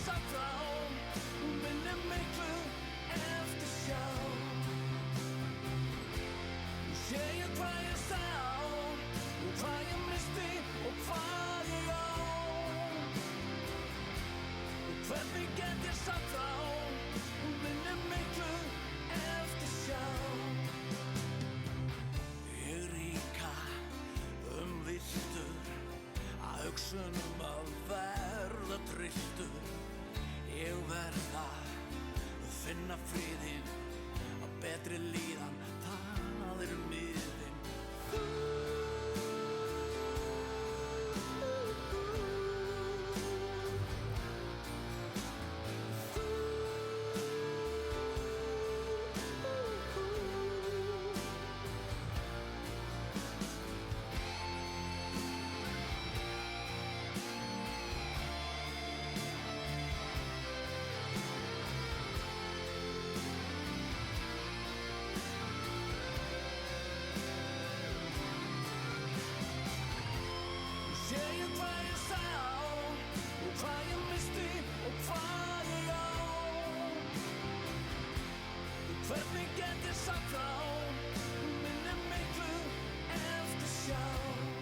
sagt frá, minnir miklu eftir sjá. Nú sé ég hvað ég sá, og hvað ég misti og hvað ég á. Og hvernig get ég sagt frá, minnir miklu eftir sjá. Ég ríka villtur að hugsunum að verða trylltur. Ég verð að finna friðinn, að betri líðan, það miðinn. Hvernig get ég sagt frá, minnir miklu eftir sjá.